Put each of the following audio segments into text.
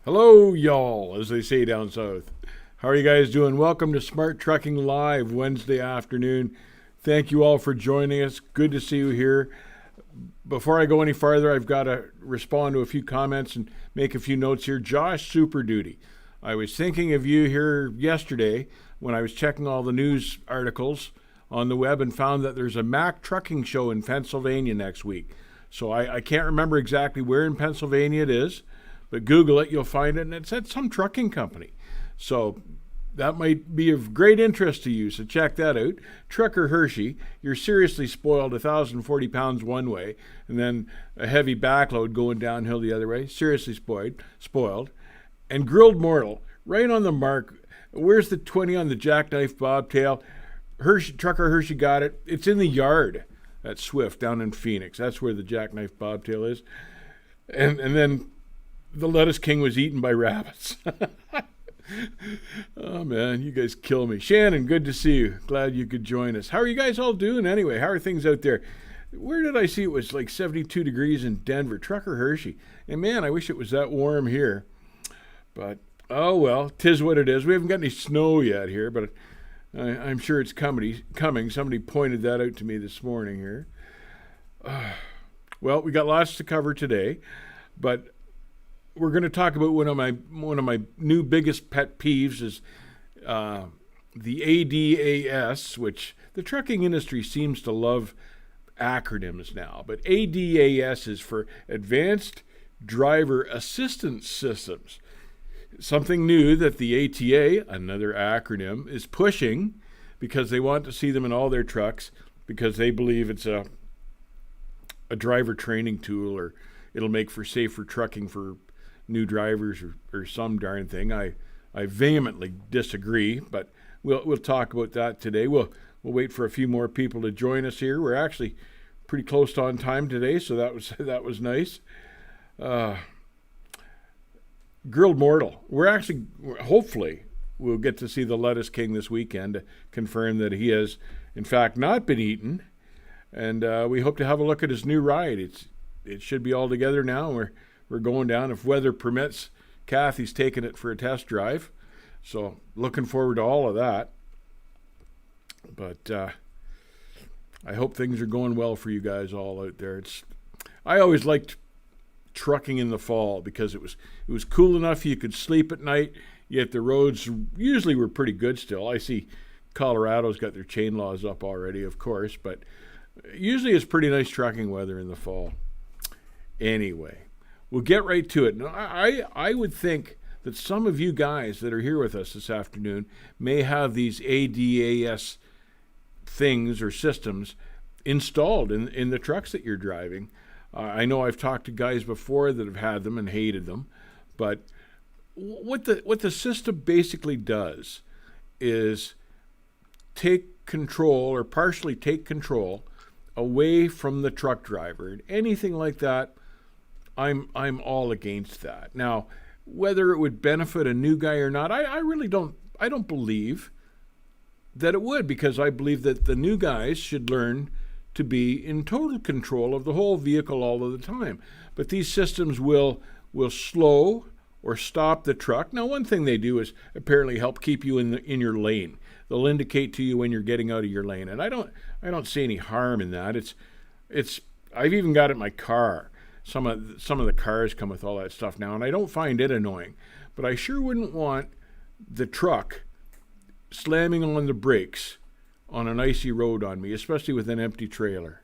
Hello, y'all, as they say down south. How are you guys doing? Welcome to Smart Trucking Live Wednesday afternoon. Thank you all for joining us. Good to see you here. Before I go any farther, I've got to respond to a few comments and make a few notes here. Josh Super Duty. I was thinking of you here yesterday when I was checking all the news articles on the web and found that there's a Mack trucking show in Pennsylvania next week. So I can't remember exactly where in Pennsylvania it is, but Google it, you'll find it, and it's at some trucking company. So that might be of great interest to you, so check that out. Trucker Hershey, you're seriously spoiled, 1,040 pounds one way, and then a heavy backload going downhill the other way. Seriously spoiled. And Grilled Mortal, right on the mark. Where's the 20 on the jackknife bobtail? Trucker Hershey got it. It's in the yard at Swift down in Phoenix. That's where the jackknife bobtail is. And then the Lettuce King was eaten by rabbits. Oh, man, you guys kill me. Shannon, good to see you. Glad you could join us. How are you guys all doing anyway? How are things out there? Where did I see it was like 72 degrees in Denver? Trucker Hershey. And, man, I wish it was that warm here. But, oh, well, 'tis what it is. We haven't got any snow yet here, but I'm sure it's coming. Somebody pointed that out to me this morning here. Well, we got lots to cover today, but we're going to talk about one of my new biggest pet peeves is the A.D.A.S, which the trucking industry seems to love acronyms now. But A.D.A.S is for Advanced Driver Assistance Systems. Something new that the ATA, another acronym, is pushing because they want to see them in all their trucks because they believe it's a driver training tool or it'll make for safer trucking for new drivers or some darn thing. I vehemently disagree, but we'll talk about that today. We'll wait for a few more people to join us here. We're actually pretty close to on time today, so that was nice. Grilled Mortal. Hopefully, we'll get to see the Lettuce King this weekend to confirm that he has, in fact, not been eaten. And we hope to have a look at his new ride. It should be all together now. We're going down. If weather permits, Kathy's taking it for a test drive. So looking forward to all of that. But I hope things are going well for you guys all out there. I always liked trucking in the fall because it was cool enough you could sleep at night, yet the roads usually were pretty good still. I see Colorado's got their chain laws up already, of course, but usually it's pretty nice trucking weather in the fall. Anyway, we'll get right to it. Now, I would think that some of you guys that are here with us this afternoon may have these A.D.A.S things or systems installed in the trucks that you're driving. I know I've talked to guys before that have had them and hated them, but what the system basically does is take control or partially take control away from the truck driver. And anything like that, I'm all against that. Now, whether it would benefit a new guy or not, I really don't believe that it would, because I believe that the new guys should learn to be in total control of the whole vehicle all of the time. But these systems will slow or stop the truck. Now, one thing they do is apparently help keep you in your lane. They'll indicate to you when you're getting out of your lane, and I don't see any harm in that. It's I've even got it in my car. Some of the cars come with all that stuff now, and I don't find it annoying. But I sure wouldn't want the truck slamming on the brakes on an icy road on me, especially with an empty trailer.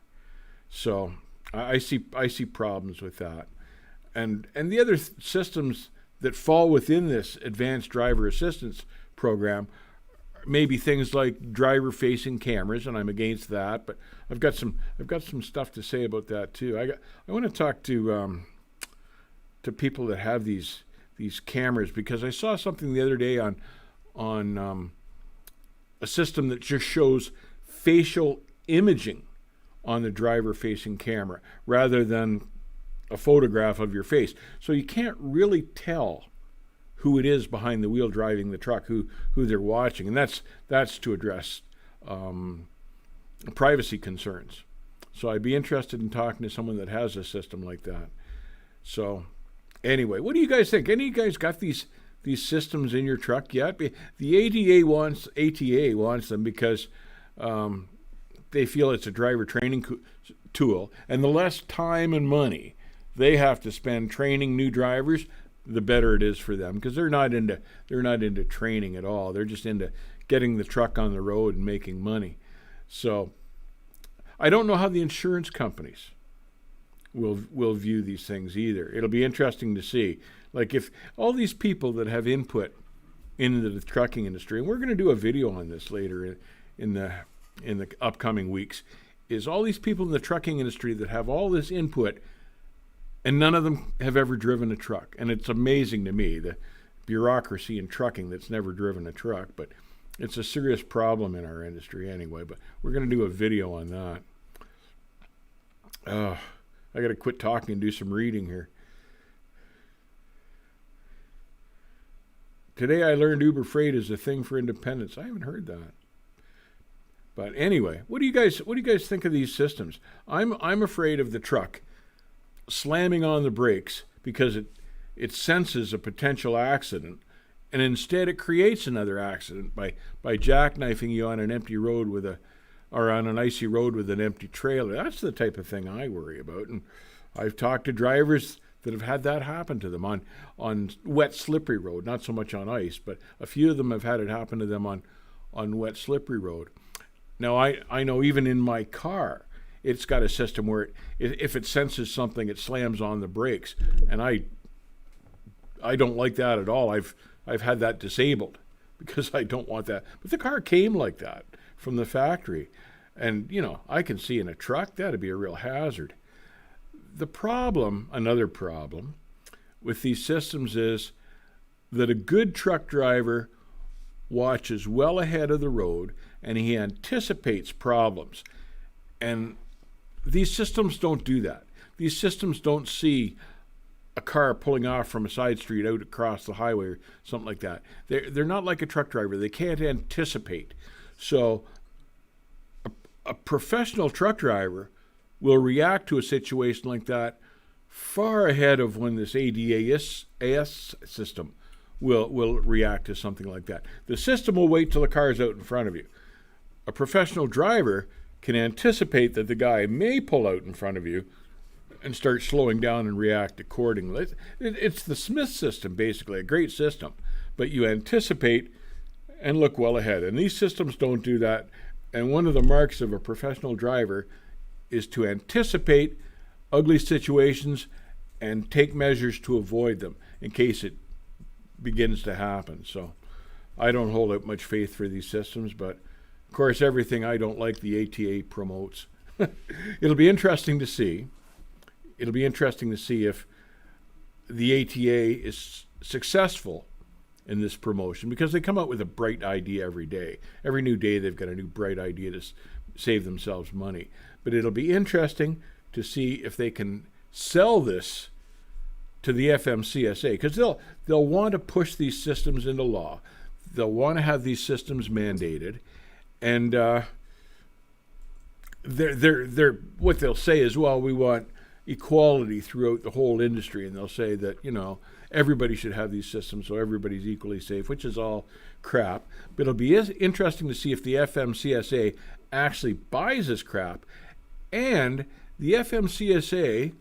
So I see problems with that. And the other systems that fall within this advanced driver assistance program may be things like driver-facing cameras, and I'm against that. But I've got some stuff to say about that too. I want to talk to people that have these cameras, because I saw something the other day on a system that just shows facial imaging on the driver-facing camera rather than a photograph of your face. So you can't really tell who it is behind the wheel driving the truck, who they're watching. And that's to address privacy concerns. So I'd be interested in talking to someone that has a system like that. So Anyway, what do you guys think? Any of you guys got these systems in your truck yet? The ATA wants them because they feel it's a driver training tool, and the less time and money they have to spend training new drivers, the better it is for them, because they're not into training at all. They're just into getting the truck on the road and making money. So I don't know how the insurance companies will view these things either. It'll be interesting to see. Like, if all these people that have input into the trucking industry, and we're going to do a video on this later in the upcoming weeks, is all these people in the trucking industry that have all this input, and none of them have ever driven a truck. And it's amazing to me, the bureaucracy in trucking that's never driven a truck, but it's a serious problem in our industry anyway. But we're going to do a video on that. I got to quit talking and do some reading here. Today I learned Uber Freight is a thing for independents. I haven't heard that. But anyway, what do you guys think of these systems? I'm afraid of the truck slamming on the brakes because it senses a potential accident, and instead it creates another accident by jackknifing you on an empty road or on an icy road with an empty trailer. That's the type of thing I worry about. And I've talked to drivers that have had that happen to them on wet, slippery road, not so much on ice, but a few of them have had it happen to them on wet, slippery road. Now, I know even in my car, it's got a system where if it senses something, it slams on the brakes. And I don't like that at all. I've had that disabled because I don't want that. But the car came like that from the factory. And, I can see in a truck, that'd be a real hazard. Another problem with these systems is that a good truck driver watches well ahead of the road and he anticipates problems. And these systems don't do that. These systems don't see a car pulling off from a side street out across the highway or something like that. They're not like a truck driver. They can't anticipate. So a professional truck driver will react to a situation like that far ahead of when this A.D.A.S system will react to something like that. The system will wait till the car's out in front of you. A professional driver can anticipate that the guy may pull out in front of you and start slowing down and react accordingly. It's the Smith system, basically, a great system, but you anticipate and look well ahead. And these systems don't do that. And one of the marks of a professional driver is to anticipate ugly situations and take measures to avoid them in case it begins to happen. So I don't hold out much faith for these systems, but of course everything I don't like the ATA promotes. It'll be interesting to see. It'll be interesting to see if the ATA is successful in this promotion, because they come out with a bright idea every day. Every new day they've got a new bright idea to save themselves money. But it'll be interesting to see if they can sell this to the FMCSA, because they'll want to push these systems into law. They'll want to have these systems mandated, and they're what they'll say is, well, we want equality throughout the whole industry, and they'll say that everybody should have these systems so everybody's equally safe, which is all crap. But it'll be interesting to see if the FMCSA actually buys this crap. And the FMCSA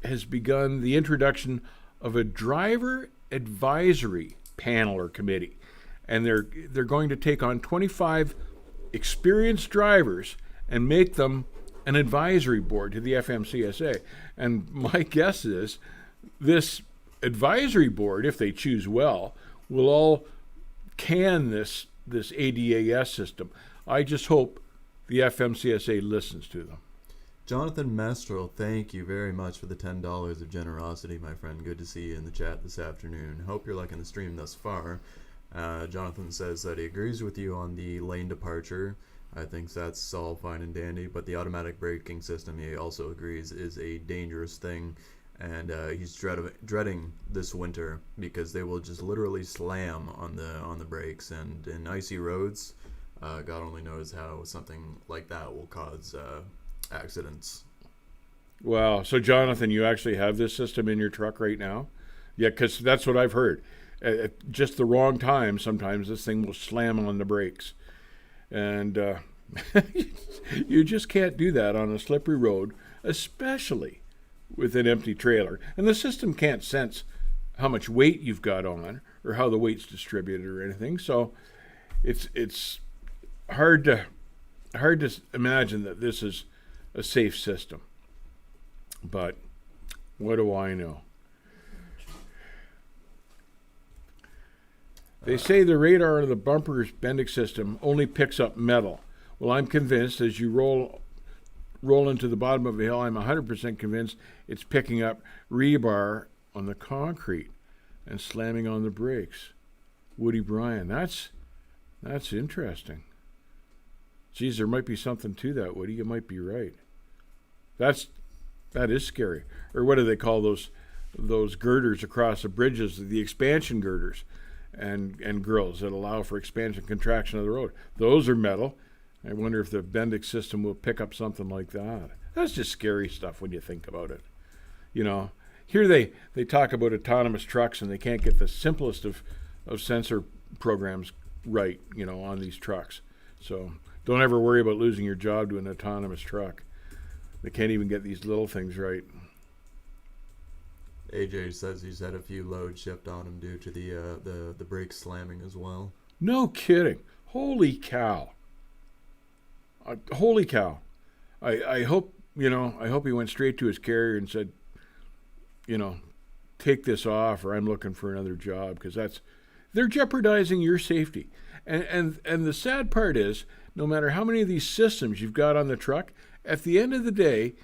has begun the introduction of a driver advisory panel or committee. And they're going to take on 25 experienced drivers and make them an advisory board to the FMCSA. And my guess is this advisory board, if they choose well, will all can this A.D.A.S system. I just hope the FMCSA listens to them. Jonathan Mestrel, thank you very much for the $10 of generosity, my friend. Good to see you in the chat this afternoon. Hope you're liking the stream thus far. Jonathan says that he agrees with you on the lane departure. I think that's all fine and dandy, but the automatic braking system, he also agrees, is a dangerous thing, and he's dreading this winter because they will just literally slam on the brakes, and in icy roads, God only knows how something like that will cause accidents. Wow. So, Jonathan, you actually have this system in your truck right now? Yeah, because that's what I've heard. At just the wrong time, sometimes this thing will slam on the brakes. And you just can't do that on a slippery road, especially with an empty trailer. And the system can't sense how much weight you've got on or how the weight's distributed or anything. So it's hard to imagine that this is a safe system. But what do I know? They say the radar of the bumper's bendix system only picks up metal. Well, I'm convinced as you roll into the bottom of a hill, I'm 100% convinced it's picking up rebar on the concrete and slamming on the brakes. Woody Bryan, that's interesting. Geez, there might be something to that, Woody. You might be right. That is scary. Or what do they call those girders across the bridges, the expansion girders and grills that allow for expansion contraction of the road? Those are metal. I wonder if the bendix system will pick up something like that. That's just scary stuff when you think about it. You know, here they talk about autonomous trucks and they can't get the simplest of sensor programs right, you know, on these trucks. So don't ever worry about losing your job to an autonomous truck. They can't even get these little things right. AJ says he's had a few loads shipped on him due to the brake slamming as well. No kidding. Holy cow. Holy cow. I hope, you know, I hope he went straight to his carrier and said, you know, take this off or I'm looking for another job, because they're jeopardizing your safety. And the sad part is, no matter how many of these systems you've got on the truck, at the end of the day,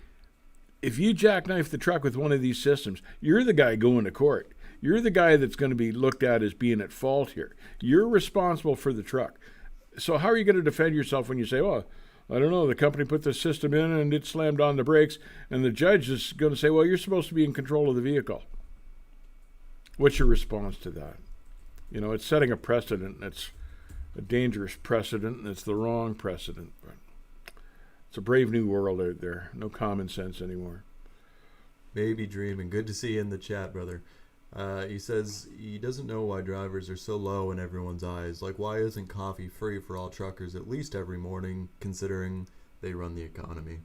if you jackknife the truck with one of these systems, you're the guy going to court. You're the guy that's going to be looked at as being at fault here. You're responsible for the truck. So how are you going to defend yourself when you say, well, I don't know, the company put the system in and it slammed on the brakes, and the judge is going to say, well, you're supposed to be in control of the vehicle. What's your response to that? You know, it's setting a precedent. It's a dangerous precedent, and it's the wrong precedent. But it's a brave new world out there. No common sense anymore. Maybe dreaming. Good to see you in the chat, brother. He says he doesn't know why drivers are so low in everyone's eyes. Like, why isn't coffee free for all truckers at least every morning, considering they run the economy?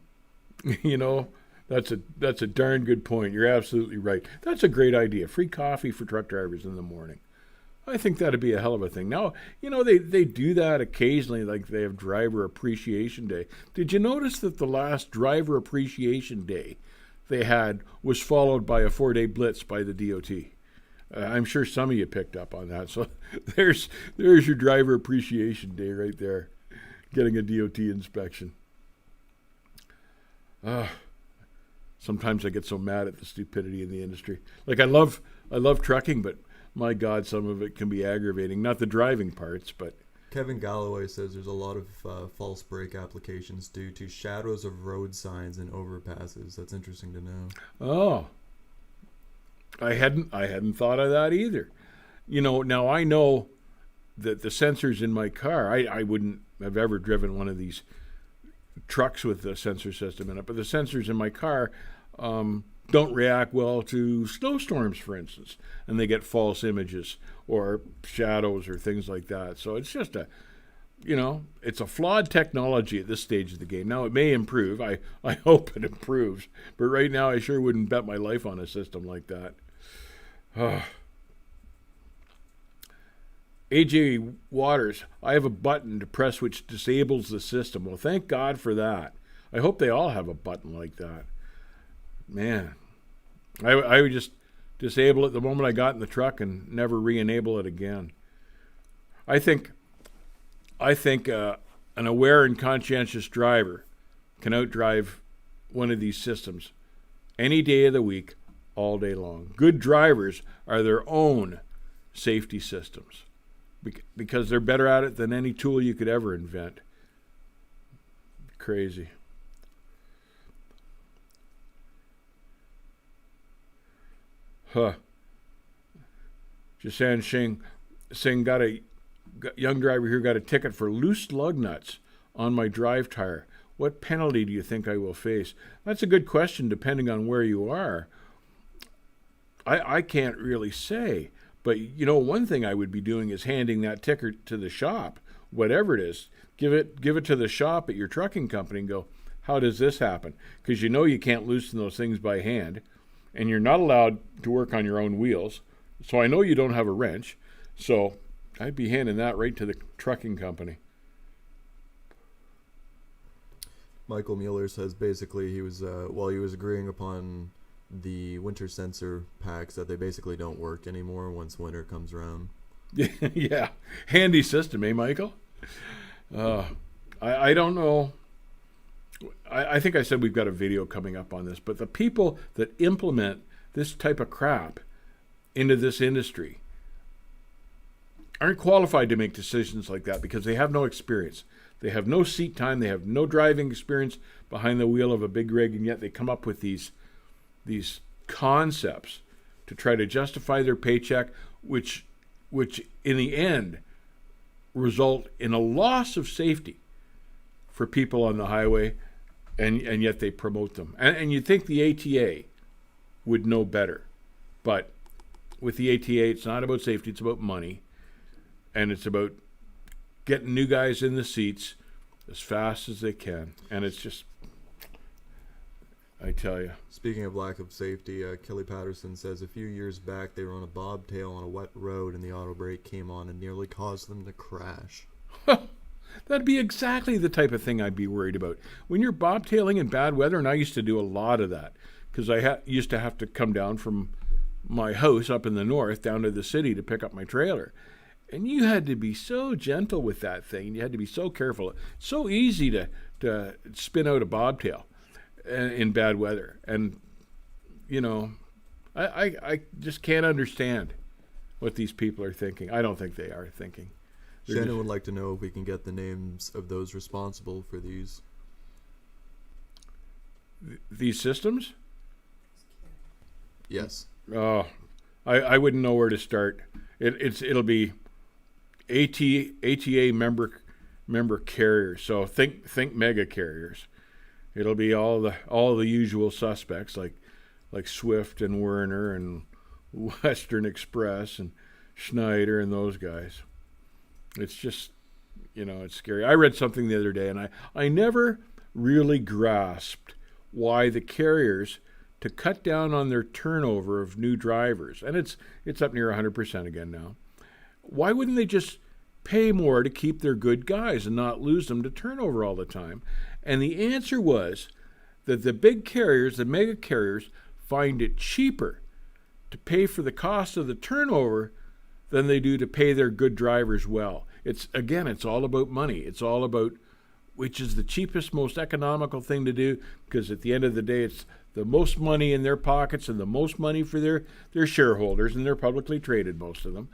You know, that's a darn good point. You're absolutely right. That's a great idea. Free coffee for truck drivers in the morning. I think that'd be a hell of a thing. Now, you know, they do that occasionally, like they have Driver Appreciation Day. Did you notice that the last Driver Appreciation Day they had was followed by a 4-day blitz by the DOT? I'm sure some of you picked up on that. So there's your Driver Appreciation Day right there, getting a DOT inspection. Sometimes I get so mad at the stupidity in the industry. Like I love trucking, but my God, some of it can be aggravating. Not the driving parts, but... Kevin Galloway says there's a lot of false brake applications due to shadows of road signs and overpasses. That's interesting to know. Oh. I hadn't thought of that either. You know, now I know that the sensors in my car, I wouldn't have ever driven one of these trucks with the sensor system in it, but the sensors in my car don't react well to snowstorms, for instance, and they get false images or shadows or things like that. So it's just it's a flawed technology at this stage of the game. Now, it may improve. I hope it improves. But right now, I sure wouldn't bet my life on a system like that. AJ Waters, I have a button to press which disables the system. Well, thank God for that. I hope they all have a button like that. Man, I would just disable it the moment I got in the truck and never re-enable it again. I think an aware and conscientious driver can outdrive one of these systems any day of the week, all day long. Good drivers are their own safety systems because they're better at it than any tool you could ever invent. Crazy. Jasan Singh got a young driver here got a ticket for loose lug nuts on my drive tire. What penalty do you think I will face? That's a good question depending on where you are. I can't really say. But, one thing I would be doing is handing that ticket to the shop, whatever it is. Give it to the shop at your trucking company and go, how does this happen? Because you can't loosen those things by hand, and you're not allowed to work on your own wheels. So I know you don't have a wrench. So I'd be handing that right to the trucking company. Michael Mueller says basically he was agreeing upon the winter sensor packs that they basically don't work anymore once winter comes around. Yeah, handy system, eh, Michael? I don't know. I think I said we've got a video coming up on this, but the people that implement this type of crap into this industry aren't qualified to make decisions like that because they have no experience. They have no seat time. They have no driving experience behind the wheel of a big rig, and yet they come up with these concepts to try to justify their paycheck, which in the end result in a loss of safety for people on the highway, and yet they promote them. And you'd think the A.D.A. would know better. But with the A.D.A., it's not about safety, it's about money. And it's about getting new guys in the seats as fast as they can. And it's just, I tell you. Speaking of lack of safety, Kelly Patterson says a few years back they were on a bobtail on a wet road and the auto brake came on and nearly caused them to crash. That'd be exactly the type of thing I'd be worried about. When you're bobtailing in bad weather, and I used to do a lot of that, because I used to have to come down from my house up in the north down to the city to pick up my trailer. And you had to be so gentle with that thing. You had to be so careful. It's so easy to spin out a bobtail in bad weather. And, I just can't understand what these people are thinking. I don't think they are thinking. Shannon would like to know if we can get the names of those responsible for these systems? Yes. Oh, I wouldn't know where to start. It'll be A.T.A. member carriers. So think mega carriers. It'll be all the usual suspects like Swift and Werner and Western Express and Schneider and those guys. It's just, it's scary. I read something the other day, and I never really grasped why the carriers, to cut down on their turnover of new drivers, and it's up near 100% again now, why wouldn't they just pay more to keep their good guys and not lose them to turnover all the time? And the answer was that the big carriers, the mega carriers, find it cheaper to pay for the cost of the turnover than they do to pay their good drivers well. It's all about money. It's all about which is the cheapest, most economical thing to do, because at the end of the day, it's the most money in their pockets and the most money for their shareholders, and they're publicly traded, most of them.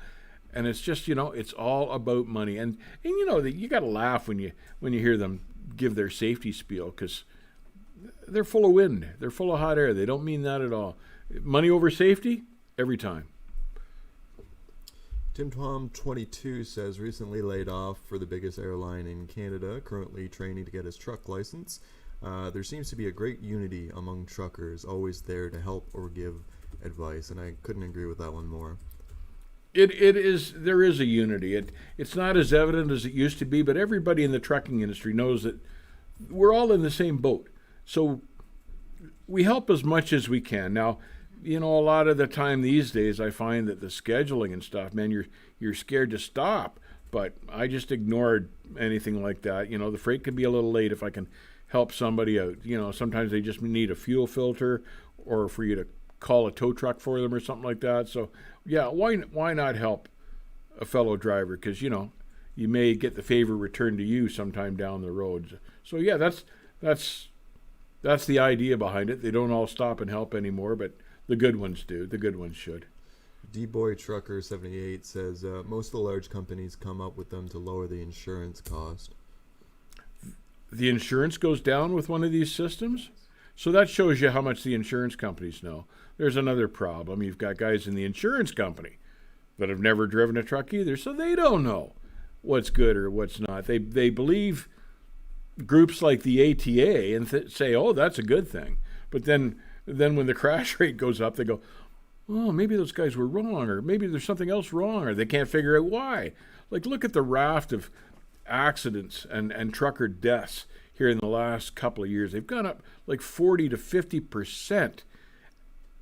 And it's just, it's all about money. And you got to laugh when you hear them give their safety spiel, because they're full of wind. They're full of hot air. They don't mean that at all. Money over safety, every time. Tim Tom 22 says recently laid off for the biggest airline in Canada, currently training to get his truck license. There seems to be a great unity among truckers, always there to help or give advice, and I couldn't agree with that one more. There is a unity. It's not as evident as it used to be, but everybody in the trucking industry knows that we're all in the same boat. So we help as much as we can. Now, a lot of the time these days I find that the scheduling and stuff, man, you're scared to stop. But I just ignored anything like that. The freight can be a little late if I can help somebody out. Sometimes they just need a fuel filter, or for you to call a tow truck for them or something like that. So, yeah, why not help a fellow driver? Because, you may get the favor returned to you sometime down the road. So, yeah, that's the idea behind it. They don't all stop and help anymore, but the good ones do. The good ones should. D-Boy Trucker 78 says most of the large companies come up with them to lower the insurance cost. The insurance goes down with one of these systems? So that shows you how much the insurance companies know. There's another problem. You've got guys in the insurance company that have never driven a truck either, so they don't know what's good or what's not. They believe groups like the A.D.A. and say, oh, that's a good thing. But then when the crash rate goes up, they go, oh, maybe those guys were wrong, or maybe there's something else wrong, or they can't figure out why. Like, look at the raft of accidents and trucker deaths here in the last couple of years. They've gone up like 40 to 50%,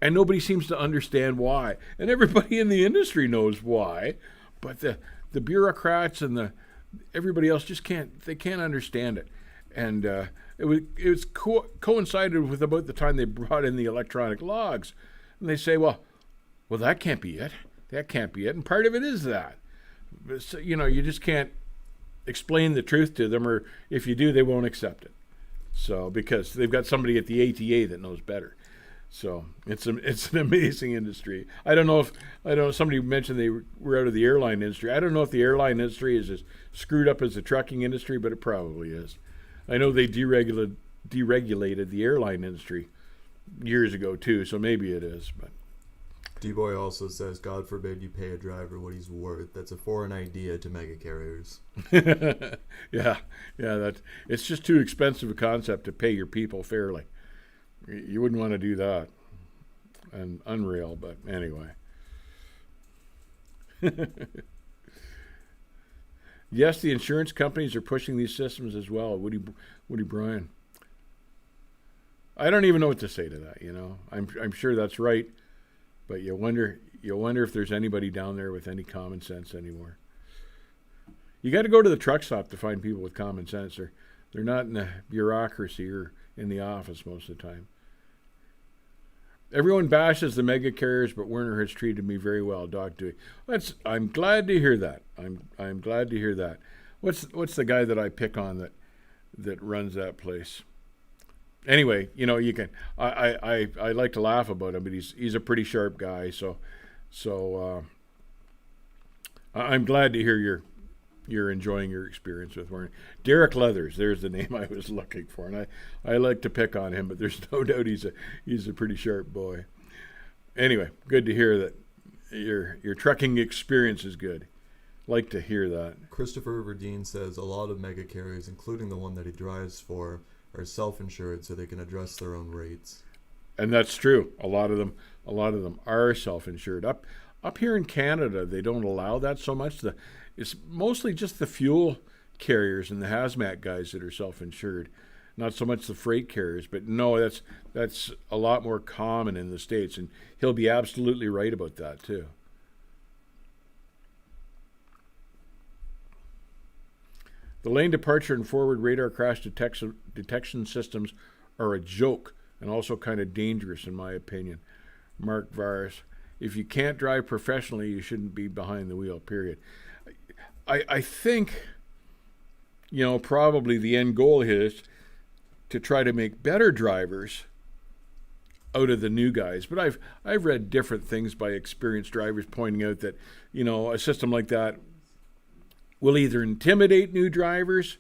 and nobody seems to understand why. And everybody in the industry knows why, but the bureaucrats and everybody else just can't understand it. And it was coincided with about the time they brought in the electronic logs, and they say, well, that can't be it. That can't be it. And part of it is that. So, you just can't explain the truth to them, or if you do, they won't accept it. So, because they've got somebody at the A.D.A. that knows better. So it's an amazing industry. I don't know. Somebody mentioned they were out of the airline industry. I don't know if the airline industry is as screwed up as the trucking industry, but it probably is. I know they deregulated the airline industry years ago too, so maybe it is. But D-Boy also says, God forbid you pay a driver what he's worth. That's a foreign idea to mega carriers. yeah, it's just too expensive a concept to pay your people fairly. You wouldn't want to do that. And unreal, but anyway. Yes, the insurance companies are pushing these systems as well. Woody Bryan. I don't even know what to say to that. I'm sure that's right, but you wonder if there's anybody down there with any common sense anymore. You got to go to the truck stop to find people with common sense. They're not in the bureaucracy or in the office most of the time. Everyone bashes the mega carriers, but Werner has treated me very well, Doc Dewey. I'm glad to hear that. I'm glad to hear that. What's the guy that I pick on that runs that place? Anyway, you can. I like to laugh about him, but he's a pretty sharp guy. So I'm glad to hear you're enjoying your experience with Werner. Derek Leathers, there's the name I was looking for, and I like to pick on him, but there's no doubt he's a pretty sharp boy. Anyway, good to hear that your trucking experience is good. Like to hear that. Christopher Verdeen says a lot of mega carriers, including the one that he drives for, are self-insured so they can address their own rates. And that's true. A lot of them are self-insured. Up here in Canada, they don't allow that so much. It's mostly just the fuel carriers and the hazmat guys that are self-insured, not so much the freight carriers. But no, that's a lot more common in the States, and he'll be absolutely right about that too. The lane departure and forward radar crash detection systems are a joke and also kind of dangerous in my opinion. Mark Vars, if you can't drive professionally, you shouldn't be behind the wheel, period. I think, probably the end goal is to try to make better drivers out of the new guys. But I've read different things by experienced drivers pointing out that, a system like that will either intimidate new drivers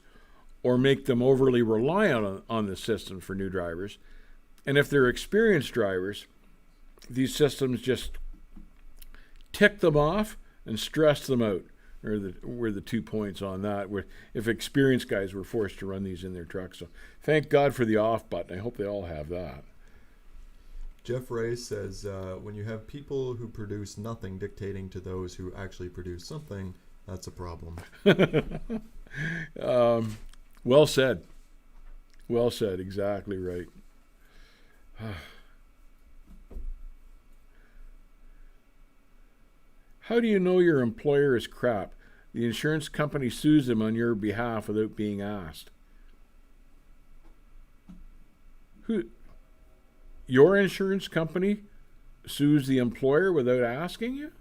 or make them overly reliant on the system for new drivers. And if they're experienced drivers, these systems just tick them off and stress them out. Were the 2 points on that, where if experienced guys were forced to run these in their trucks. So thank God for the off button. I hope they all have that. Jeff Ray says, when you have people who produce nothing dictating to those who actually produce something, that's a problem. Well said. Well said. Exactly right. How do you know your employer is crap? The insurance company sues them on your behalf without being asked. Who? Your insurance company sues the employer without asking you?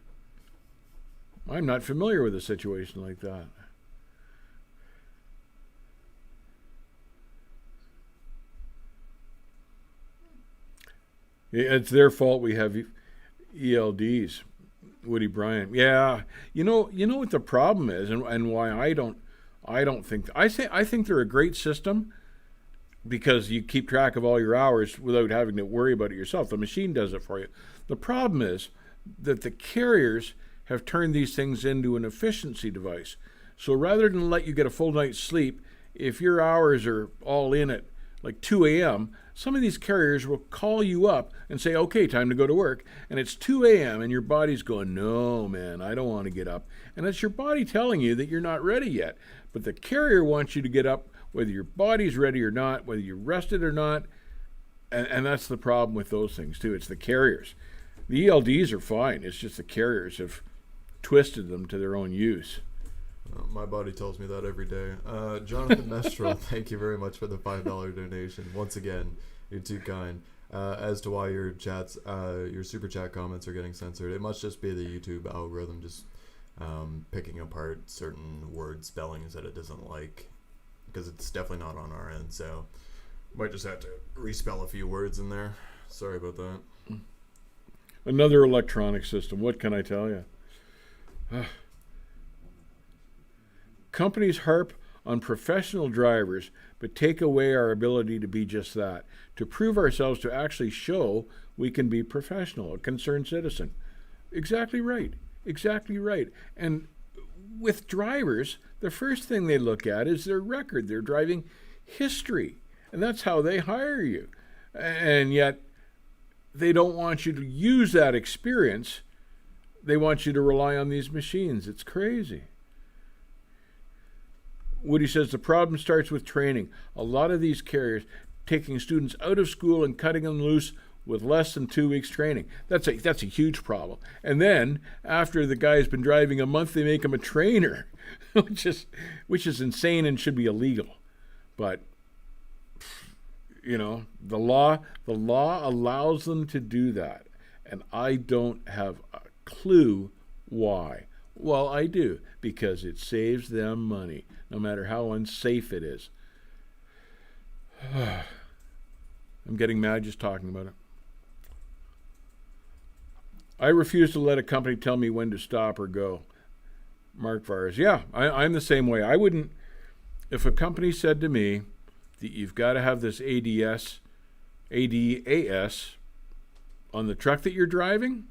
I'm not familiar with a situation like that. It's their fault we have ELDs. Woody Bryant. Yeah. You know what the problem is and why I don't think I think they're a great system because you keep track of all your hours without having to worry about it yourself. The machine does it for you. The problem is that the carriers have turned these things into an efficiency device. So rather than let you get a full night's sleep, if your hours are all in at like 2 a.m., some of these carriers will call you up and say, okay, time to go to work. And it's 2 a.m. and your body's going, no, man, I don't want to get up. And it's your body telling you that you're not ready yet. But the carrier wants you to get up, whether your body's ready or not, whether you're rested or not. And that's the problem with those things, too. It's the carriers. The ELDs are fine. It's just the carriers have twisted them to their own use. My body tells me that every day. Jonathan Mestral, thank you very much for the $5 donation. Once again, you're too kind. As to why your super chat comments are getting censored, it must just be the YouTube algorithm just picking apart certain word spellings that it doesn't like, because it's definitely not on our end. So might just have to respell a few words in there. Sorry about that. Another electronic system. What can I tell you? Companies harp on professional drivers, but take away our ability to be just that, to prove ourselves, to actually show we can be professional, a concerned citizen. Exactly right. Exactly right. And with drivers, the first thing they look at is their record, their driving history. And that's how they hire you. And yet, they don't want you to use that experience. They want you to rely on these machines. It's crazy. Woody says the problem starts with training. A lot of these carriers taking students out of school and cutting them loose with less than 2 weeks training. That's a huge problem. And then after the guy's been driving a month, they make him a trainer, which is insane and should be illegal. But you know, the law allows them to do that, and I don't have a clue why. Well, I do, because it saves them money, no matter how unsafe it is. I'm getting mad just talking about it. I refuse to let a company tell me when to stop or go. Mark Vars. Yeah, I'm the same way. I wouldn't, if a company said to me that you've got to have this A.D.A.S. on the truck that you're driving,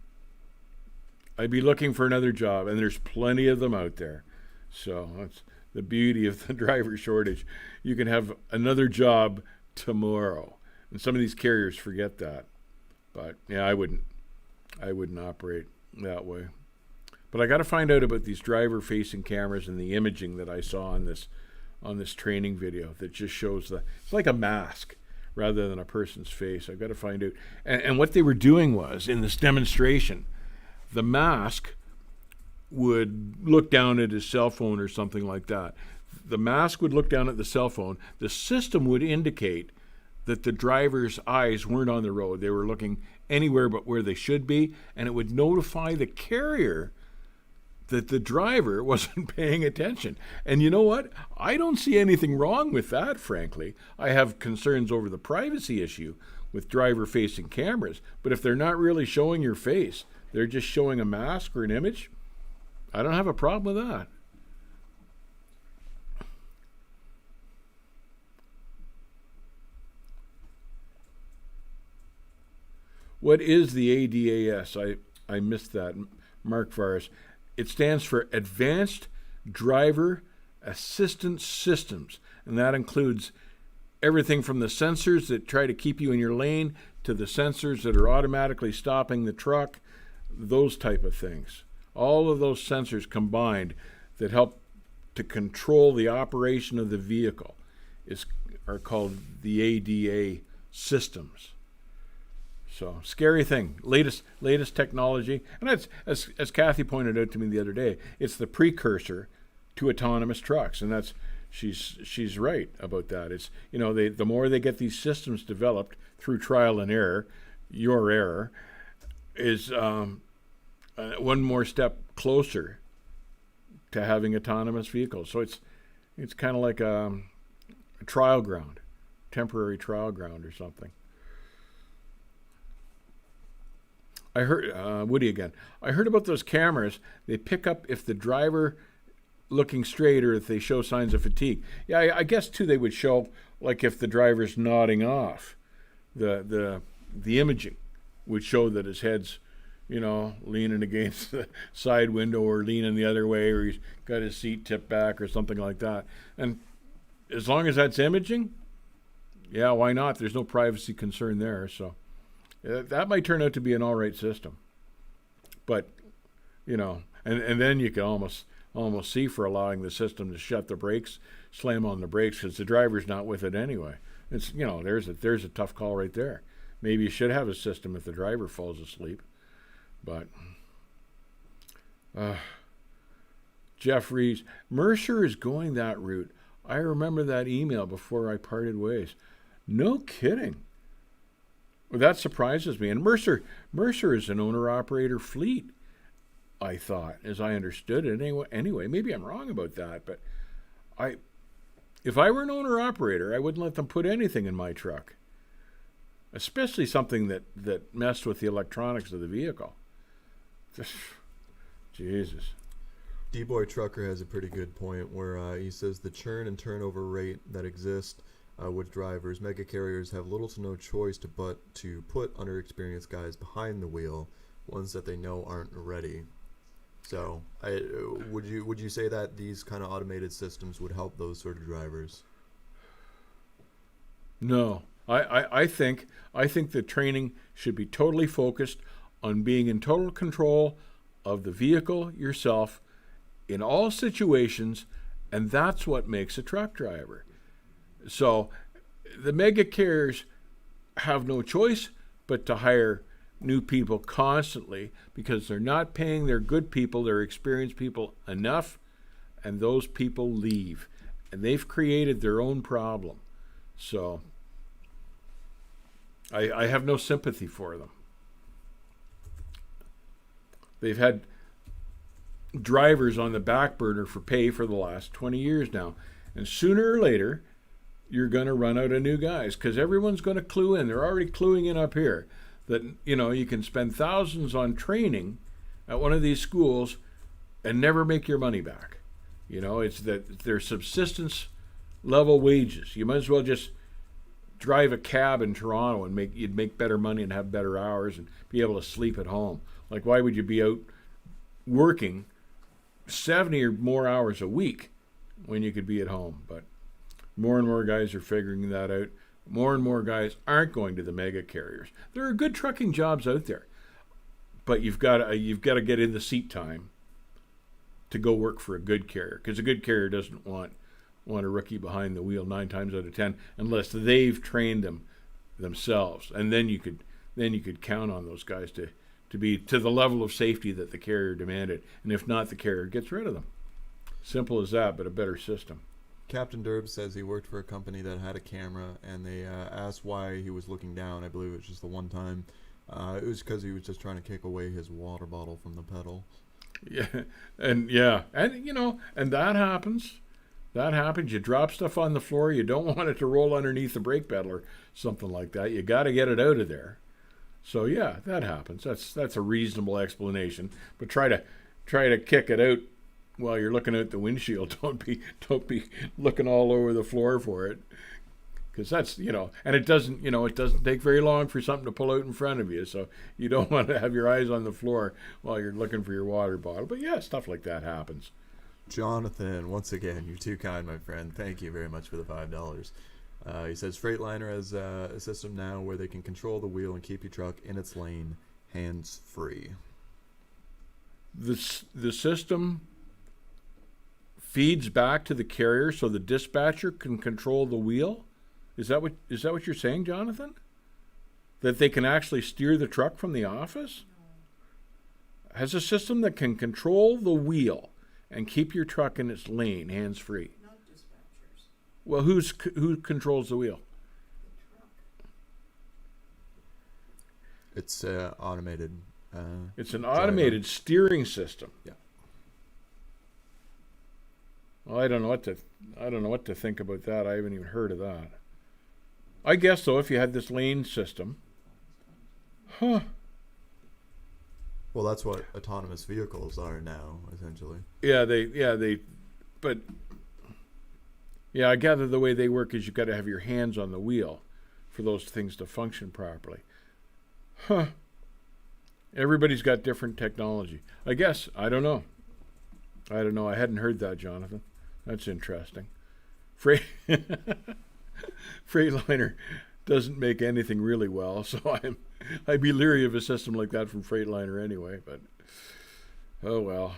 I'd be looking for another job, and there's plenty of them out there. So that's the beauty of the driver shortage. You can have another job tomorrow, and some of these carriers forget that. But yeah, I wouldn't operate that way. But I got to find out about these driver-facing cameras and the imaging that I saw on this training video that just shows it's like a mask rather than a person's face. I've got to find out. And what they were doing was, in this demonstration, the mask would look down at his cell phone or something like that. The mask would look down at the cell phone. The system would indicate that the driver's eyes weren't on the road. They were looking anywhere but where they should be, and it would notify the carrier that the driver wasn't paying attention. And you know what? I don't see anything wrong with that, frankly. I have concerns over the privacy issue with driver-facing cameras, but if they're not really showing your face, they're just showing a mask or an image, I don't have a problem with that. What is the A.D.A.S? I missed that, Mark Vars. It stands for Advanced Driver Assistance Systems, and that includes everything from the sensors that try to keep you in your lane to the sensors that are automatically stopping the truck, those type of things. All of those sensors combined that help to control the operation of the vehicle are called the A.D.A. systems. So, scary thing. Latest technology. And that's, as Kathy pointed out to me the other day, it's the precursor to autonomous trucks. And that's she's right about that. It's, you know, the more they get these systems developed through trial and error, your error is one more step closer to having autonomous vehicles. So it's kind of like a trial ground, temporary trial ground or something. I heard, Woody again, I heard about those cameras. They pick up if the driver looking straight or if they show signs of fatigue. Yeah, I guess, too, they would show, like, if the driver's nodding off. The imaging would show that his head's, you know, leaning against the side window or leaning the other way, or he's got his seat tipped back or something like that. And as long as that's imaging, Yeah, why not? There's no privacy concern there, so that might turn out to be an all right system. But and then you can almost see for allowing the system to shut the brakes, slam on the brakes because the driver's not with it anyway. It's there's a tough call right there. Maybe you should have a system if the driver falls asleep, but Jeff Reeves, Mercer is going that route. I remember that email before I parted ways. No kidding. Well, that surprises me. And Mercer is an owner-operator fleet, I thought, as I understood it. Anyway, maybe I'm wrong about that, but if I were an owner-operator, I wouldn't let them put anything in my truck, especially something that messed with the electronics of the vehicle. Jesus. D-Boy Trucker has a pretty good point where he says the churn and turnover rate that exists with drivers, mega carriers have little to no choice but to put underexperienced guys behind the wheel, ones that they know aren't ready. So, would you say that these kind of automated systems would help those sort of drivers? No, I think the training should be totally focused on being in total control of the vehicle yourself in all situations, and that's what makes a truck driver. So the mega carriers have no choice but to hire new people constantly because they're not paying their good people, their experienced people enough, and those people leave. And they've created their own problem. So I have no sympathy for them. They've had drivers on the back burner for pay for the last 20 years now. And sooner or later, you're going to run out of new guys because everyone's going to clue in. They're already cluing in up here that, you can spend thousands on training at one of these schools and never make your money back. It's that they're subsistence level wages. You might as well just drive a cab in Toronto and you'd make better money and have better hours and be able to sleep at home. Like, why would you be out working 70 or more hours a week when you could be at home? But more and more guys are figuring that out. More and more guys aren't going to the mega carriers. There are good trucking jobs out there, but you've got to get in the seat time to go work for a good carrier, because a good carrier doesn't want a rookie behind the wheel 9 times out of 10 unless they've trained them themselves, and then you could count on those guys to be to the level of safety that the carrier demanded, and if not, the carrier gets rid of them. Simple as that, but a better system. Captain Derb says he worked for a company that had a camera, and they asked why he was looking down. I believe it was just the one time. It was because he was just trying to kick away his water bottle from the pedal. And that happens. That happens. You drop stuff on the floor. You don't want it to roll underneath the brake pedal or something like that. You got to get it out of there. So yeah, that happens. That's a reasonable explanation. But try to kick it out while you're looking out the windshield. Don't be looking all over the floor for it, because that's and it doesn't take very long for something to pull out in front of you. So you don't want to have your eyes on the floor while you're looking for your water bottle. But yeah, stuff like that happens. Jonathan, once again, you're too kind, my friend. Thank you very much for the $5. He says Freightliner has a system now where they can control the wheel and keep your truck in its lane hands-free. The system feeds back to the carrier so the dispatcher can control the wheel? Is that what you're saying, Jonathan? That they can actually steer the truck from the office? Has a system that can control the wheel and keep your truck in its lane hands-free? Not dispatchers. Well, who controls the wheel? The truck. It's automated. It's an automated steering system. Yeah. Well, I don't know what to think about that. I haven't even heard of that. I guess so. If you had this lane system, Well, that's what autonomous vehicles are now, essentially. I gather the way they work is you've got to have your hands on the wheel for those things to function properly. Everybody's got different technology. I guess. I don't know. I hadn't heard that, Jonathan. That's interesting. Freightliner doesn't make anything really well, so I'd be leery of a system like that from Freightliner anyway. But oh well.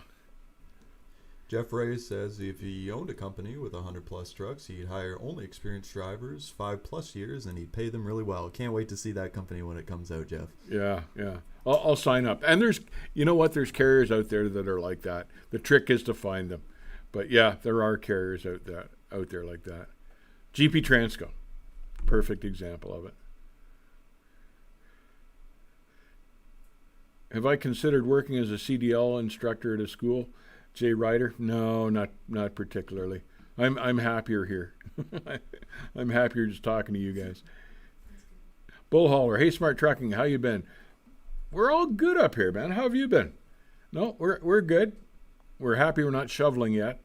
Jeff Ray says if he owned a company with 100 plus trucks, he'd hire only experienced drivers, 5+ years, and he'd pay them really well. Can't wait to see that company when it comes out, Jeff. Yeah. I'll sign up. And you know what? There's carriers out there that are like that. The trick is to find them. But yeah, there are carriers out there like that. GP Transco, perfect example of it. Have I considered working as a CDL instructor at a school? Jay Ryder? No, not particularly. I'm happier here. I'm happier just talking to you guys. Bull Hauler, hey Smart Trucking, how you been? We're all good up here, man. How have you been? No, we're good. We're happy we're not shoveling yet.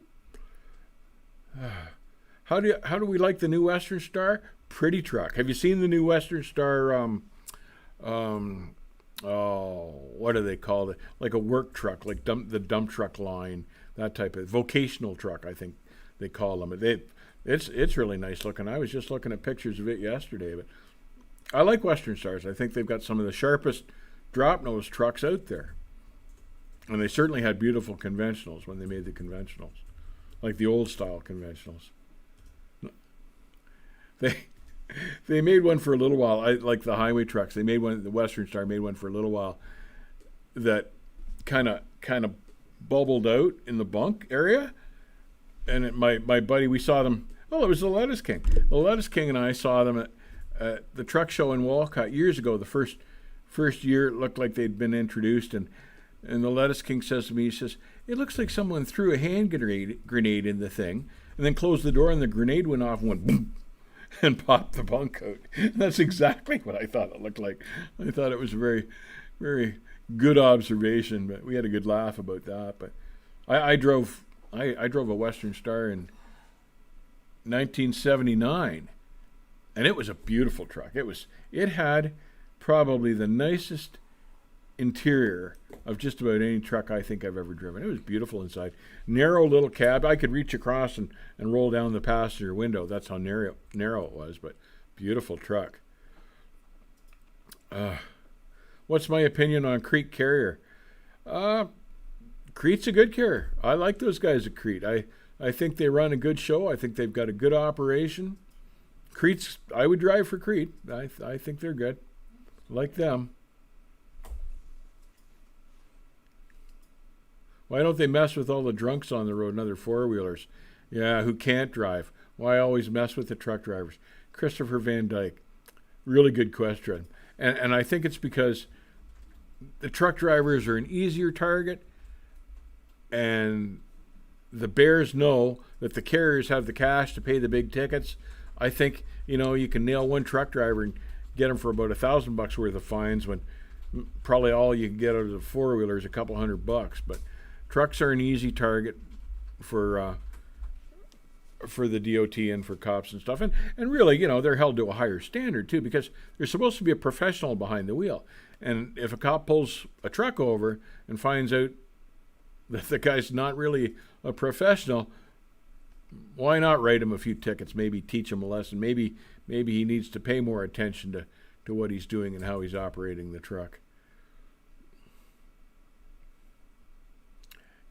How do we like the new Western Star? Pretty truck. Have you seen the new Western Star? What do they call it? Like a work truck, like the dump truck line, that type of vocational truck, I think they call them. It's really nice looking. I was just looking at pictures of it yesterday, but I like Western Stars. I think they've got some of the sharpest drop nose trucks out there, and they certainly had beautiful conventionals when they made the conventionals, like the old style conventionals. They made one for a little while. I like the highway trucks. They made one. The Western Star made one for a little while that kind of bubbled out in the bunk area. And my buddy, we saw them. Well, it was the Lettuce King. The Lettuce King and I saw them at the truck show in Walcott years ago. The first year, it looked like they'd been introduced, and the Lettuce King says to me, he says, "It looks like someone threw a hand grenade in the thing, and then closed the door, and the grenade went off and went boom." And popped the bunk out. And that's exactly what I thought it looked like. I thought it was a very, very good observation, but we had a good laugh about that. But I drove a Western Star in 1979, and it was a beautiful truck. It had probably the nicest interior of just about any truck I think I've ever driven. It was beautiful inside. Narrow little cab. I could reach across and roll down the passenger window. That's how narrow it was, but beautiful truck. What's my opinion on Crete Carrier? Crete's a good carrier. I like those guys at Crete. I think they run a good show. I think they've got a good operation. I would drive for Crete. I think they're good. Like them. Why don't they mess with all the drunks on the road and other four-wheelers? Yeah, who can't drive? Why always mess with the truck drivers? Christopher Van Dyke. Really good question. And I think it's because the truck drivers are an easier target, and the bears know that the carriers have the cash to pay the big tickets. I think, you can nail one truck driver and get him for about $1,000 worth of fines when probably all you can get out of the four-wheeler is a couple $100. But trucks are an easy target for the DOT and for cops and stuff. And really, they're held to a higher standard, too, because there's supposed to be a professional behind the wheel. And if a cop pulls a truck over and finds out that the guy's not really a professional, why not write him a few tickets, maybe teach him a lesson? Maybe he needs to pay more attention to what he's doing and how he's operating the truck.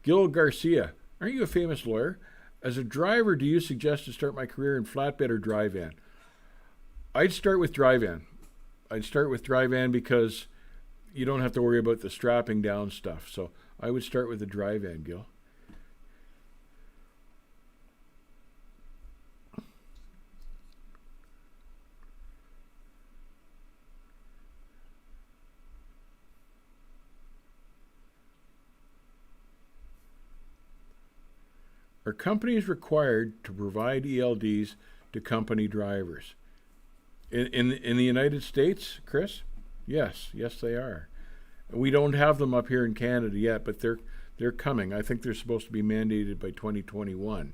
Gil Garcia, aren't you a famous lawyer? As a driver, do you suggest to start my career in flatbed or dry van? I'd start with dry van. Because you don't have to worry about the strapping down stuff. So I would start with the dry van, Gil. Are companies required to provide ELDs to company drivers? In the United States, Chris? Yes, they are. We don't have them up here in Canada yet, but they're coming. I think they're supposed to be mandated by 2021.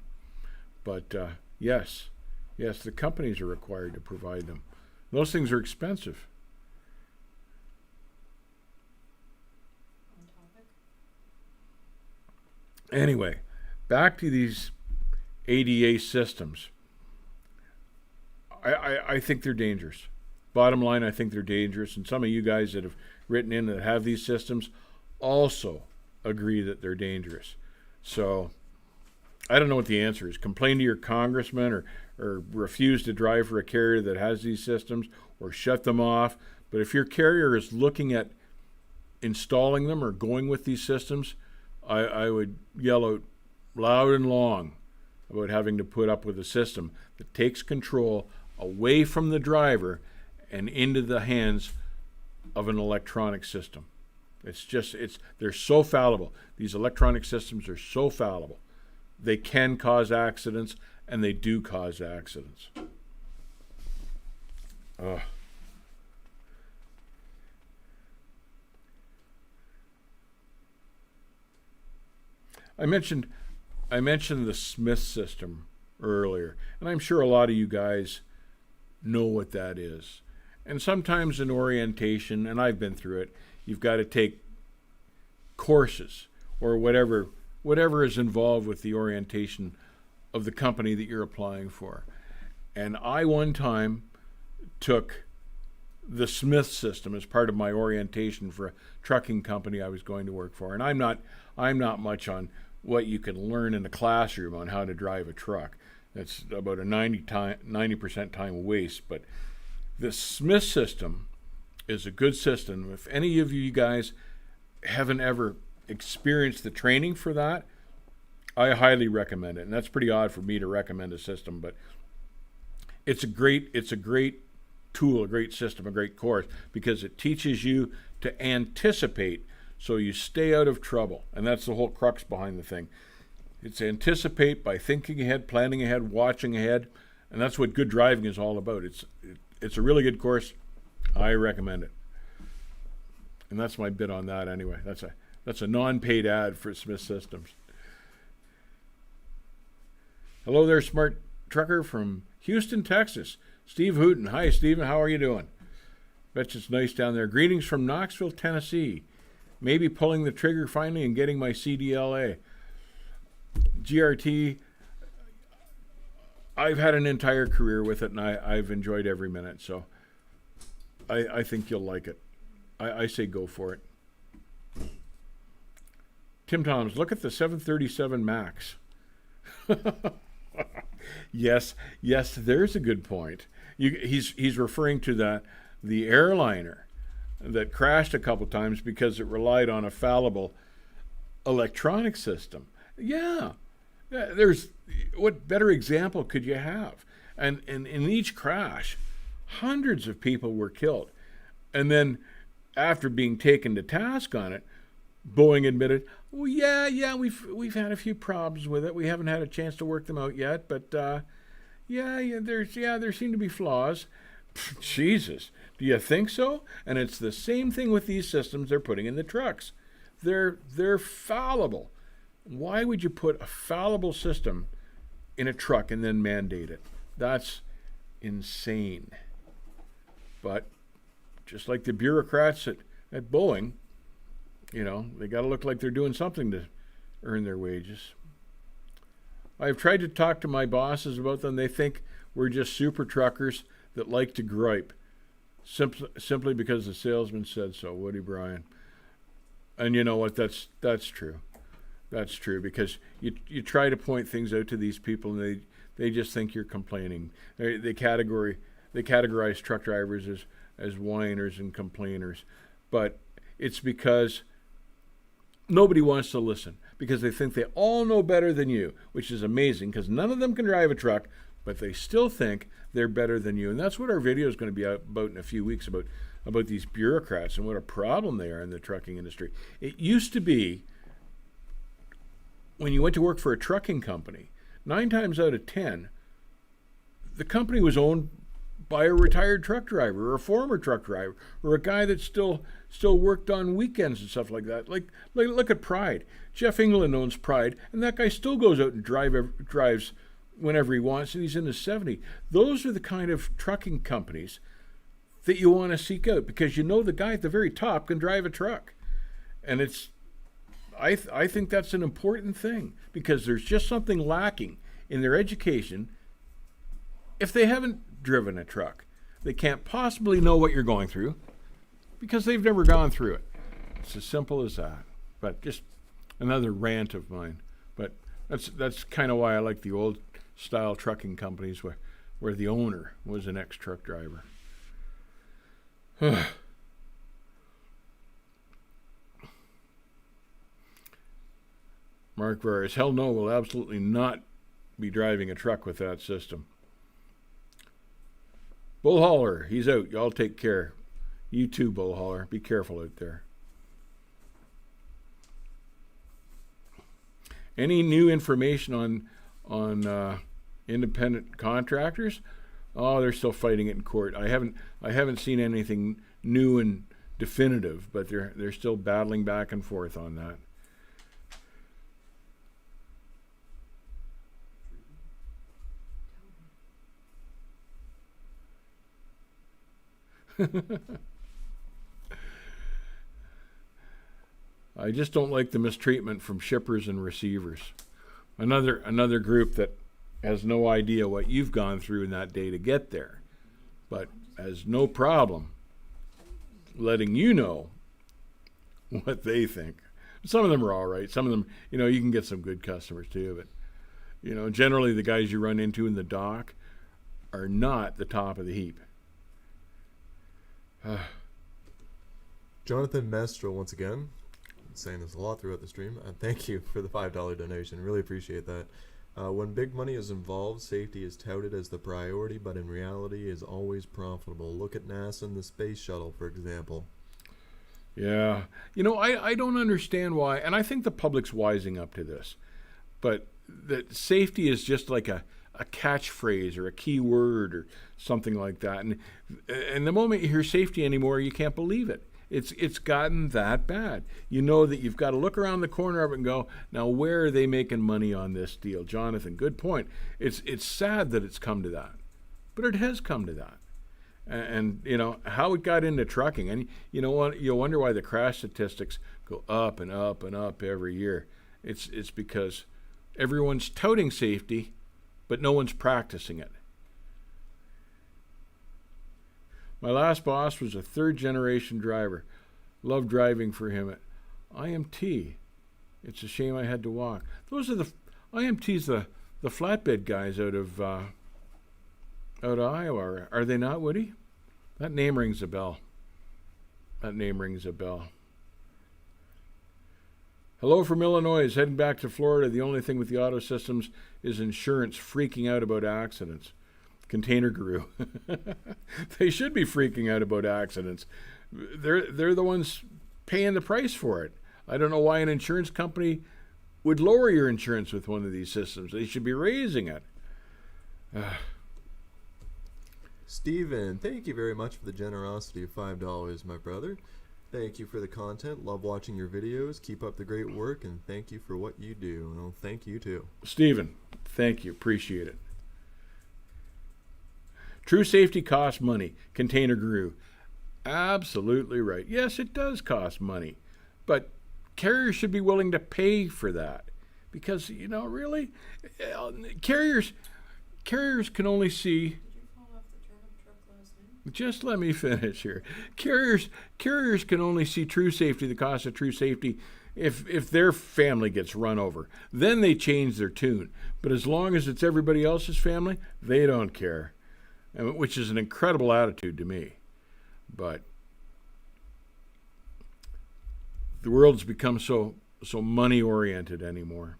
But yes, the companies are required to provide them. Those things are expensive. Anyway, back to these A.D.A.S systems. I think they're dangerous. Bottom line, I think they're dangerous. And some of you guys that have written in that have these systems also agree that they're dangerous. So I don't know what the answer is. Complain to your congressman, or refuse to drive for a carrier that has these systems, or shut them off. But if your carrier is looking at installing them or going with these systems, I would yell out loud and long about having to put up with a system that takes control away from the driver and into the hands of an electronic system. They're so fallible. These electronic systems are so fallible. They can cause accidents, and they do cause accidents. Ugh. I mentioned the Smith system earlier, and I'm sure a lot of you guys know what that is. And sometimes in orientation, and I've been through it, you've got to take courses or whatever is involved with the orientation of the company that you're applying for. And I one time took the Smith system as part of my orientation for a trucking company I was going to work for. And I'm not much on what you can learn in a classroom on how to drive a truck. That's about a 90% time waste. But the Smith system is a good system. If any of you guys haven't ever experienced the training for that, I highly recommend it. And that's pretty odd for me to recommend a system, but it's a great tool, a great system, a great course, because it teaches you to anticipate so you stay out of trouble. And that's the whole crux behind the thing. It's anticipate by thinking ahead, planning ahead, watching ahead, and that's what good driving is all about. It's a really good course. I recommend it. And that's my bit on that anyway. That's a non-paid ad for Smith Systems. Hello there, smart trucker from Houston, Texas. Steve Hooten. Hi, Stephen. How are you doing? Bet you it's nice down there. Greetings from Knoxville, Tennessee. Maybe pulling the trigger finally and getting my CDLA. GRT, I've had an entire career with it, and I've enjoyed every minute. So I think you'll like it. I say go for it. Tim Toms, look at the 737 MAX. Yes, there's a good point. He's referring to the airliner that crashed a couple times because it relied on a fallible electronic system. Yeah, there's what better example could you have? And in each crash, hundreds of people were killed. And then after being taken to task on it, Boeing admitted, well, yeah, we've had a few problems with it. We haven't had a chance to work them out yet, but there seem to be flaws. Jesus, do you think so? And it's the same thing with these systems they're putting in the trucks. They're fallible. Why would you put a fallible system in a truck and then mandate it? That's insane. But just like the bureaucrats at Boeing, they got to look like they're doing something to earn their wages. I've tried to talk to my bosses about them. They think we're just super truckers that like to gripe, simply because the salesman said so. Woody Bryan. And you know what? That's true. That's true, because you try to point things out to these people, and they just think you're complaining. They categorize truck drivers as whiners and complainers, but it's because nobody wants to listen, because they think they all know better than you, which is amazing, because none of them can drive a truck, but they still think they're better than you. And that's what our video is going to be about in a few weeks, about these bureaucrats and what a problem they are in the trucking industry. It used to be, when you went to work for a trucking company, 9 times out of 10, the company was owned by a retired truck driver or a former truck driver or a guy that still worked on weekends and stuff like that. Like look at Pride. Jeff England owns Pride, and that guy still goes out and drives whenever he wants, and he's in his 70s. Those are the kind of trucking companies that you want to seek out, because the guy at the very top can drive a truck. And I think that's an important thing, because there's just something lacking in their education if they haven't driven a truck. They can't possibly know what you're going through because they've never gone through it. It's as simple as that. But just another rant of mine. But that's kind of why I like the old style trucking companies where the owner was an ex-truck driver. Mark Varus, hell no, will absolutely not be driving a truck with that system. Bull Hauler, he's out. Y'all take care. You too, Bull Hauler. Be careful out there. Any new information on independent contractors? Oh, they're still fighting it in court. I haven't seen anything new and definitive, but they're still battling back and forth on that. I just don't like the mistreatment from shippers and receivers. Another group that has no idea what you've gone through in that day to get there, but has no problem letting you know what they think. Some of them are all right. Some of them, you can get some good customers too, but generally the guys you run into in the dock are not the top of the heap. Jonathan Mestro, once again, saying this a lot throughout the stream. Thank you for the $5 donation. Really appreciate that. When big money is involved, safety is touted as the priority, but in reality is always profitable. Look at NASA and the space shuttle, for example. Yeah. I don't understand why, and I think the public's wising up to this, but that safety is just like a catchphrase or a key word or something like that. And the moment you hear safety anymore, you can't believe it. It's gotten that bad. You know that you've got to look around the corner of it and go, now where are they making money on this deal? Jonathan, good point. It's sad that it's come to that, but it has come to that. And how it got into trucking. And you know what? You'll wonder why the crash statistics go up and up and up every year. It's because everyone's touting safety, but no one's practicing it. My last boss was a third-generation driver. Loved driving for him at IMT. It's a shame I had to walk. Those are the IMT's the flatbed guys out of Iowa. Are they not, Woody? That name rings a bell. Hello from Illinois. Heading back to Florida. The only thing with the auto systems is insurance freaking out about accidents. Container Guru. They should be freaking out about accidents. They're the ones paying the price for it. I don't know why an insurance company would lower your insurance with one of these systems. They should be raising it. Stephen, thank you very much for the generosity of $5, my brother. Thank you for the content. Love watching your videos. Keep up the great work, and thank you for what you do. And I'll thank you too. Stephen, thank you. Appreciate it. True safety costs money. Container Guru. Absolutely right. Yes, it does cost money. But carriers should be willing to pay for that. Because, really, carriers can only see... Did you fall off the turnip truck last night? Just let me finish here. Carriers can only see true safety, the cost of true safety, if their family gets run over. Then they change their tune. But as long as it's everybody else's family, they don't care. Which is an incredible attitude to me. But the world's become so money oriented anymore.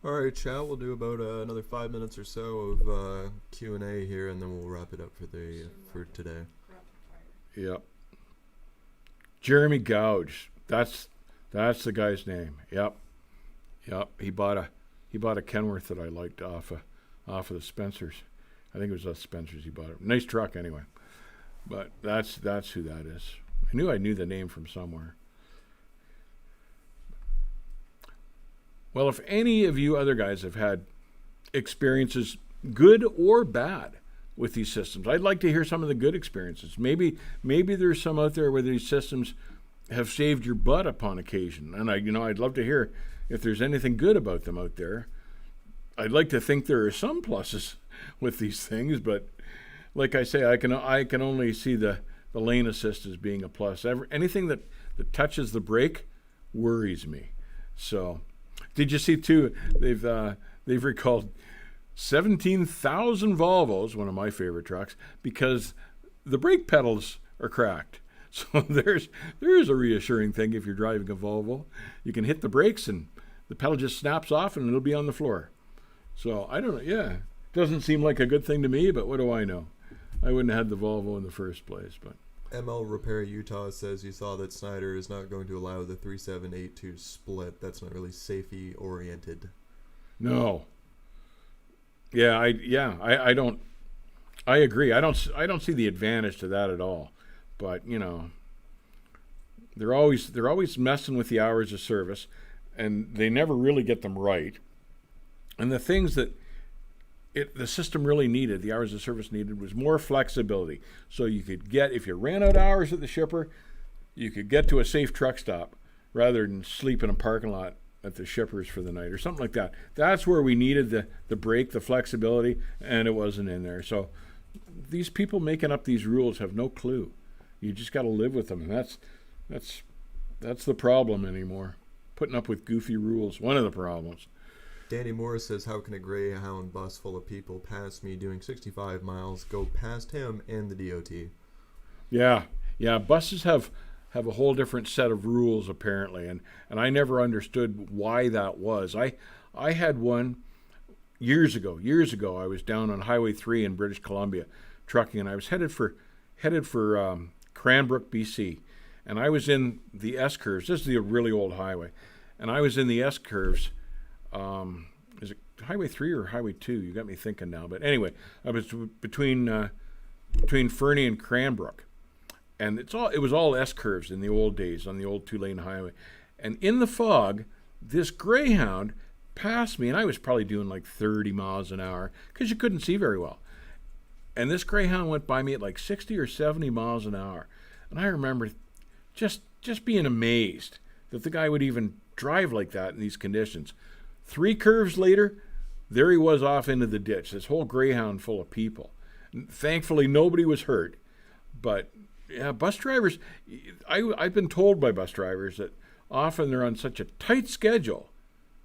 All right, chat. We'll do about another 5 minutes or so of Q&A here, and then we'll wrap it up for today. Yep. Jeremy Gouge. That's the guy's name. Yep. He bought a Kenworth that I liked off of the Spencers. I think it was the Spencers he bought it. Nice truck anyway. But that's who that is. I knew the name from somewhere. Well, if any of you other guys have had experiences, good or bad, with these systems, I'd like to hear some of the good experiences. Maybe there's some out there where these systems have saved your butt upon occasion. And I'd love to hear if there's anything good about them out there. I'd like to think there are some pluses with these things, but like I say, I can only see the lane assist as being a plus. Anything that touches the brake worries me. So, did you see too? They've recalled 17,000 Volvos, one of my favorite trucks, because the brake pedals are cracked. So there's a reassuring thing if you're driving a Volvo. You can hit the brakes and the pedal just snaps off and it'll be on the floor. So I don't know. Yeah, doesn't seem like a good thing to me, but what do I know? I wouldn't have had the Volvo in the first place. But ML Repair Utah says you saw that Snyder is not going to allow the 3782 split. That's not really safety oriented. no. Yeah, I don't. I agree. I don't see the advantage to that at all. But they're always messing with the hours of service, and they never really get them right. And the things that the system really needed, the hours of service needed, was more flexibility. So you could get, if you ran out of hours at the shipper, you could get to a safe truck stop rather than sleep in a parking lot at the shippers for the night or something like that. That's where we needed the break, the flexibility, and it wasn't in there. So these people making up these rules have no clue. You just got to live with them, and that's the problem anymore. Putting up with goofy rules, one of the problems. Danny Morris says, how can a Greyhound bus full of people pass me doing 65 miles go past him and the DOT? Yeah, buses have a whole different set of rules apparently, and I never understood why that was. I had one years ago. I was down on Highway 3 in British Columbia trucking, and I was headed for Cranbrook, BC, and I was in the S curves. This is the really old highway, and I was in the S curves. Is it Highway 3 or Highway 2? You got me thinking now. But anyway, I was between Fernie and Cranbrook, and it was all S curves in the old days on the old 2-lane highway. And in the fog, this Greyhound passed me, and I was probably doing like 30 miles an hour because you couldn't see very well. And this Greyhound went by me at like 60 or 70 miles an hour. And I remember just being amazed that the guy would even drive like that in these conditions. 3 curves later, there he was off into the ditch, this whole Greyhound full of people. And thankfully, nobody was hurt. But yeah, bus drivers, I've been told by bus drivers that often they're on such a tight schedule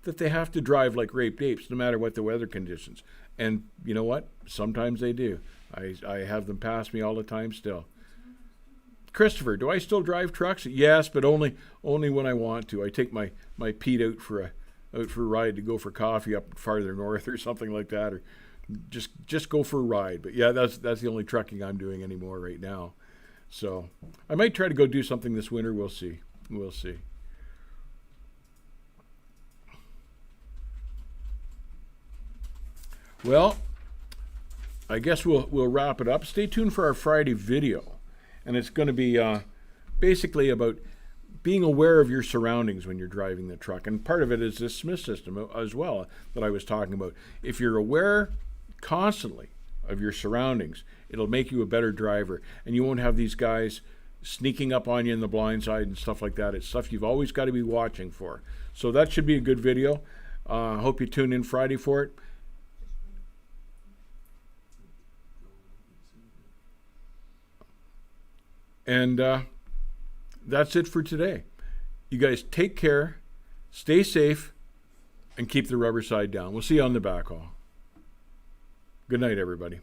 that they have to drive like raped apes, no matter what the weather conditions. And you know what? Sometimes they do. I have them pass me all the time still. Christopher, do I still drive trucks? Yes, but only when I want to. I take my Pete out for a ride to go for coffee up farther north or something like that, or just go for a ride. But yeah, that's the only trucking I'm doing anymore right now. So I might try to go do something this winter. We'll see. Well, I guess we'll wrap it up. Stay tuned for our Friday video, and it's going to be basically about being aware of your surroundings when you're driving the truck. And part of it is this Smith system as well that I was talking about. If you're aware constantly of your surroundings, it'll make you a better driver, and you won't have these guys sneaking up on you in the blind side and stuff like that. It's stuff you've always got to be watching for. So that should be a good video. I hope you tune in Friday for it. And that's it for today. You guys take care, stay safe, and keep the rubber side down. We'll see you on the backhaul. Good night, everybody.